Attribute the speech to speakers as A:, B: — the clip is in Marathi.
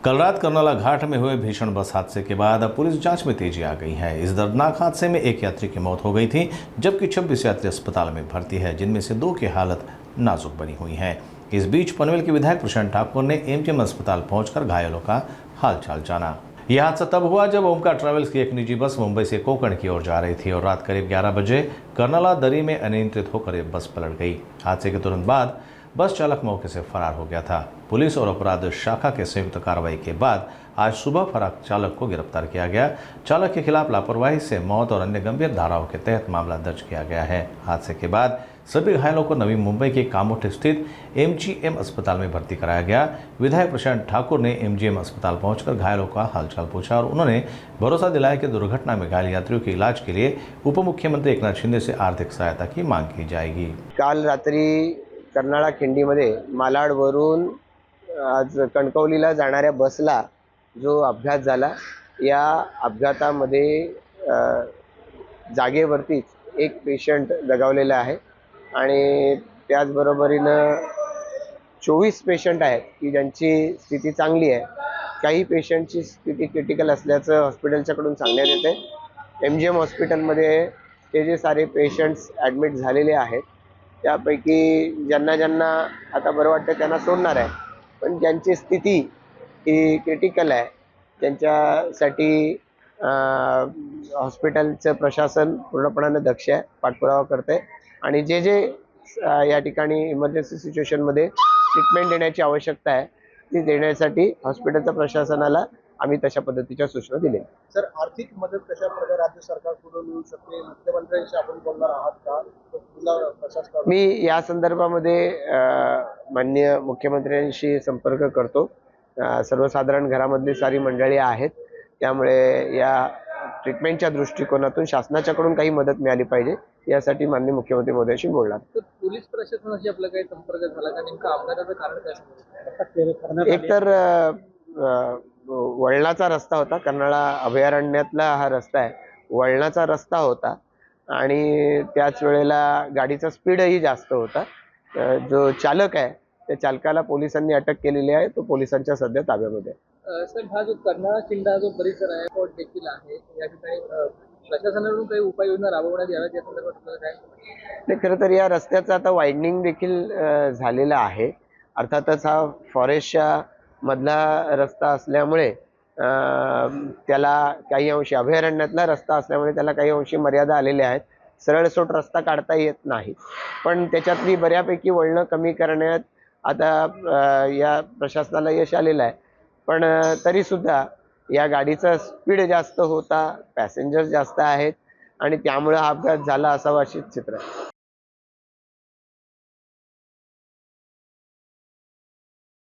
A: कल रात कर्नाला घाट में हुए भीषण बस हादसे के बाद अब पुलिस जांच में तेजी आ गई है। इस दर्दनाक हादसे में एक यात्री की मौत हो गई थी, जबकि 26 यात्री अस्पताल में भर्ती है, जिनमें से 2 की हालत नाजुक बनी हुई है। इस बीच पनवेल के विधायक प्रशांत ठाकुर ने एमजीएम अस्पताल पहुंचकर घायलों का हालचाल जाना। यह हादसा तब हुआ जब ओमकार ट्रैवल्स की एक निजी बस मुंबई से कोकण की ओर जा रही थी और रात करीब 11 बजे कर्नाला दरी में अनियंत्रित होकर एक बस पलट गई। हादसे के तुरंत बाद बस चालक मौके से फरार हो गया था। पुलिस और अपराध शाखा के संयुक्त कार्रवाई के बाद आज सुबह फरार चालक को गिरफ्तार किया गया। चालक के खिलाफ लापरवाही से मौत और अन्य गंभीर धाराओं के तहत मामला दर्ज किया गया है। हादसे के बाद सभी घायलों को नवी मुंबई के कामोठ स्थित एमजीएम अस्पताल में भर्ती कराया गया। विधायक प्रशांत ठाकुर ने एमजीएम अस्पताल पहुंचकर घायलों का हालचाल पूछा और उन्होंने भरोसा दिलाया कि दुर्घटना में घायल यात्रियों के इलाज के लिए उप मुख्यमंत्री एकनाथ शिंदे से आर्थिक सहायता की मांग की जाएगी।
B: काल रात्री कर्नाळा खिंडीमध्ये मालाडवरून आज कणकवलीला जाणाऱ्या बसला जो अपघात झाला, या अपघातामध्ये जागेवरतीच एक पेशंट दगावलेला आहे आणि त्याचबरोबरीनं 24 पेशंट आहेत की ज्यांची स्थिती चांगली आहे। काही पेशंटची स्थिती क्रिटिकल असल्याचं हॉस्पिटलच्याकडून सांगण्यात येते। एमजीएम हॉस्पिटलमध्ये ते जे सारे पेशंट्स ॲडमिट झालेले आहेत त्यापैकी ज्यांना आता बरं वाटतं त्यांना सोडणार आहे, पण ज्यांची स्थिती ही क्रिटिकल आहे त्यांच्यासाठी हॉस्पिटलचं प्रशासन पूर्णपणाने दक्ष आहे, पाठपुरावा करते आणि जे या ठिकाणी इमर्जन्सी सिच्युएशनमध्ये ट्रीटमेंट देण्याची आवश्यकता आहे ती देण्यासाठी हॉस्पिटलच्या प्रशासनाला आम्ही तशा पद्धतीच्या सूचना दिल्या।
C: सर, आर्थिक मदत कशा प्रकारे राज्य सरकारकडून मिळू शकते? मुख्यमंत्र्यांशी आपण बोलणार आहात का?
B: मी या संदर्भामध्ये माननीय मुख्यमंत्र्यांशी संपर्क करतो। सर्वसाधारण घरामधली सारी मंडळी आहेत, त्यामुळे या ट्रीटमेंटच्या दृष्टिकोनातून शासनाच्याकडून काही मदत मिळाली पाहिजे यासाठी माननीय मुख्यमंत्री महोदयांशी बोलणार।
C: तर पोलीस प्रशासनाशी आपला काही संपर्क झाला का? नेमका अपघाताचं कारण काय?
B: एकतर वळणाचा रस्ता होता, कर्नाळा अभयारण्यातला हा रस्ता आहे, वळणाचा रस्ता होता आणि त्याच वेळेला गाडीचा स्पीडही जास्त होता। जो चालक आहे त्या चालकाला पोलिसांनी अटक केलेली आहे, तो पोलिसांच्या सध्या ताब्यामध्ये आहे।
C: सर, हा जो कर्नाळा खिंडा जो परिसर आहे तो देखील आहे, या ठिकाणी प्रशासनाकडून काही उपाययोजना राबवण्यात याव्यात या संदर्भात काय?
B: खरं तर या रस्त्याचं आता वायडनिंग देखील झालेलं आहे। अर्थातच हा फॉरेस्टच्या मधला रस्ता असल्यामुळे त्याला काही अंशी अभयारण्यातला रस्ता असल्यामुळे त्याला काही अंशी मर्यादा आलेल्या आहेत। सरळसोट रस्ता काढता येत नाही, पण त्याच्यातली बऱ्यापैकी वळणं कमी करण्यात आता या प्रशासनाला यश आलेलं आहे। पण तरी सुद्धा या गाडीचा स्पीड जास्त होता, पॅसेंजर जास्त आहेत आणि त्यामुळे हा अपघात झाला असावा अशी चित्र आहे।